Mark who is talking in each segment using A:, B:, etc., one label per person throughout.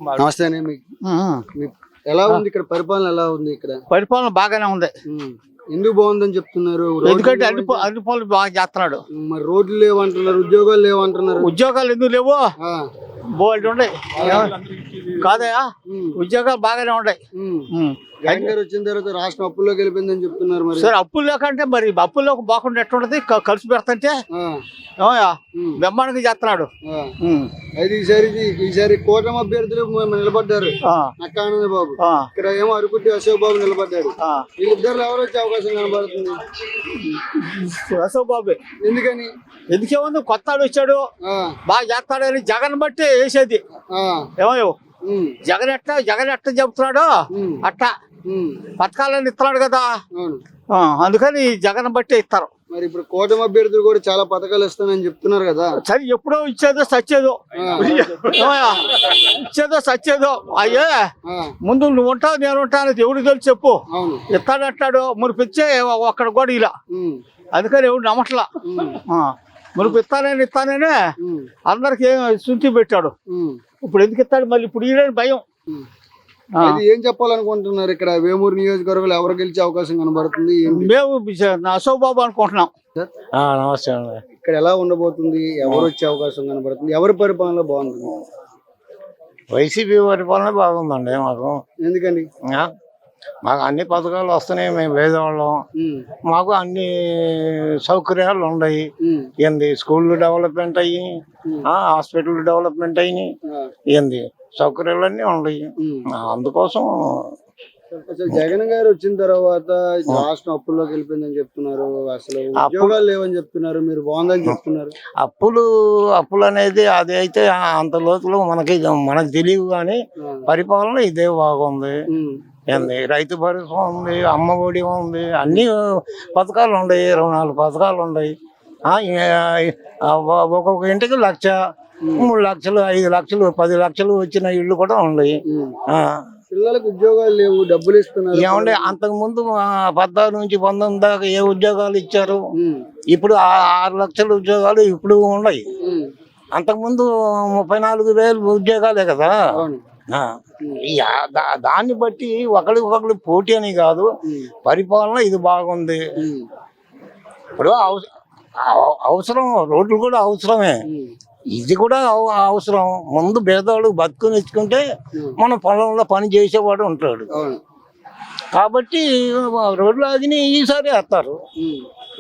A: నమస్తే అండి. ఎలా ఉంది ఇక్కడ పరిపాలన? ఎలా ఉంది ఇక్కడ
B: పరిపాలన? బాగానే ఉంది.
A: ఎందుకు బాగుందని చెప్తున్నారు?
B: ఎందుకంటే అన్ని పనులు బాగా చేస్తున్నాడు.
A: మరి రోడ్లు లేవంటున్నారు, ఉద్యోగాలు లేవంటున్నారు.
B: ఉద్యోగాలు ఎందుకు లేవు? బోల్డ్ ఉన్నాయి కాదయా, ఉద్యోగాలు బాగానే ఉన్నాయి.
A: జగన్ గారు వచ్చిన తర్వాత రాష్ట్రం అప్పుల్లోకి వెళ్ళిపోయిందని చెప్తున్నారు. మరి
B: సరే, అప్పుల్లో కంటే మరి అప్పుల్లోకి బాగుండే ఎట్టుంటది? ఖర్చు పెడతంటే బ్రహ్మాండంగా చేస్తున్నాడు.
A: అయితే ఈసారి కూటమి అభ్యర్థులు నిలబడ్డారు. నక్కానంద బాబు, ఇక్కడ ఏమో అరుకుట్టి అశోక్ బాబు నిలబడ్డాడు. వీళ్ళిద్దరు ఎవరు వచ్చే అవకాశం కనబడుతుంది?
B: అశోక్ బాబు.
A: ఎందుకని?
B: ఎందుకేముంది, కొత్త వచ్చాడు, బాగా చేస్తాడని జగన్ బట్టి వేసేది. ఏమో జగన్ ఎట్ట చెబుతున్నాడు అట్టా పథకాలను ఇస్తున్నాడు కదా, అందుకని జగన్ బట్టి ఇస్తారు.
A: మరి ఇప్పుడు కూటమి అభ్యర్థులు కూడా చాలా పథకాలు ఇస్తానని చెప్తున్నారు కదా.
B: సరే, ఎప్పుడో ఇచ్చేదో సచ్చేదో, ఇచ్చేదో సచ్చేదో. అయ్యే ముందు నువ్వు ఉంటావు, నేను ఉంటాను, ఎవరికి తెలిసి చెప్పు. ఇస్తాడంటాడు, మురిపిచ్చే ఒక్కడ కూడా ఇలా, అందుకని ఎవరు నమ్మట్లా. మురిపి ఇస్తాననే అందరికి శుద్ధి పెట్టాడు. ఇప్పుడు ఎందుకు ఇస్తాడు మళ్ళీ? ఇప్పుడు ఈయన భయం.
A: ఏం చెప్పాలనుకుంటున్నారు? ఇక్కడ వేమూరు నియోజకవర్గంలో ఎవరు గెలిచే అవకాశం కనబడుతుంది?
B: మేము అశోక్ బాబు అనుకుంటున్నాం.
A: నమస్తే. ఇక్కడ ఎలా ఉండబోతుంది? ఎవరు వచ్చే అవకాశం కనబడుతుంది? ఎవరి పరిపాలన బాగుంటుంది?
C: వైసీపీ పరిపాలన బాగుందండి మాకు.
A: ఎందుకని?
C: మాకు అన్ని పథకాలు వస్తున్నాయి, మేము పేదవాళ్ళం, మాకు అన్ని సౌకర్యాలు ఉన్నాయి. ఏంది స్కూళ్ళు డెవలప్మెంట్ అయ్యి, హాస్పిటల్ డెవలప్మెంట్ అయినాయి, ఏంది సౌకర్యాలన్నీ ఉన్నాయి. అందుకోసం
A: జగన్ గారు వచ్చిన తర్వాత రాష్ట్రం అప్పుల్లోకి వెళ్ళిపోయిందని చెప్తున్నారు, అసలు ఉద్యోగాలు లేవని చెప్తున్నారు, మీరు బాగుందని చెప్తున్నారు.
C: అప్పులు అనేది అది అయితే అంత లోతులో మనకు తెలియదు, కానీ పరిపాలన ఇదే బాగుంది. ఏంది రైతు భరోసా ఉంది, అమ్మ ఒడి ఉంది, అన్ని పథకాలు ఉన్నాయి, 24 పథకాలు ఉన్నాయి. ఒక్కొక్క ఇంటికి 1,00,000, 3 లక్షలు, 5 లక్షలు, 10 లక్షలు వచ్చిన ఇళ్ళు కూడా ఉన్నాయి.
A: పిల్లలకు ఉద్యోగాలు లేవు, డబ్బులు ఇస్తున్నారు.
C: ఏమంటే అంతకు ముందు 14 నుంచి 19 దాకా ఏ ఉద్యోగాలు ఇచ్చారు? ఇప్పుడు 6 లక్షల ఉద్యోగాలు ఇప్పుడు ఉన్నాయి. అంతకుముందు 34,000 ఉద్యోగాలే కదా. దాన్ని బట్టి ఒకరికి పోటీ అని కాదు, పరిపాలన ఇది బాగుంది. ఇప్పుడు అవసరం, రోడ్లు కూడా అవసరమే, ఇది కూడా అవసరం. ముందు పేదవాడు బతుకుని ఇచ్చుకుంటే మన పొలంలో పని చేసేవాడు ఉంటాడు. కాబట్టి రోడ్లు అది ఈసారి వేస్తారు.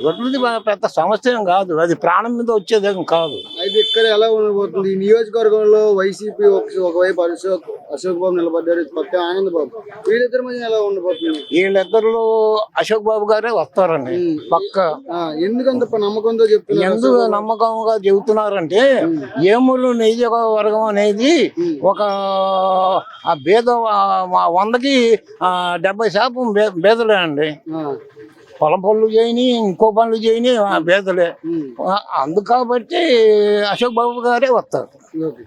C: రోడ్లది పెద్ద సమస్య కాదు, అది ప్రాణం మీద వచ్చేదేం కాదు.
A: అయితే ఇక్కడ ఎలా ఉండబోతుంది? ఈ నియోజకవర్గంలో వైసీపీ ఒకవైపు అశోక్ బాబు నిలబడ్డారు, పక్క ఆనంద్ బాబు, వీళ్ళిద్దరి మధ్య ఎలా ఉండబోతుంది?
C: వీళ్ళిద్దరు అశోక్ బాబు గారే వస్తారండి పక్క.
A: ఎందుకంత నమ్మకంతో చెప్తున్నారు?
C: ఎందుకు నమ్మకంగా చెబుతున్నారంటే, ఏమూరు నియోజకవర్గం అనేది ఒక బేద 100కి 70% బేదలే అండి. పొలం పనులు చేయని, ఇంకో పనులు చేయని బేదలే. అందుకు కాబట్టి అశోక్ బాబు గారే వస్తారు.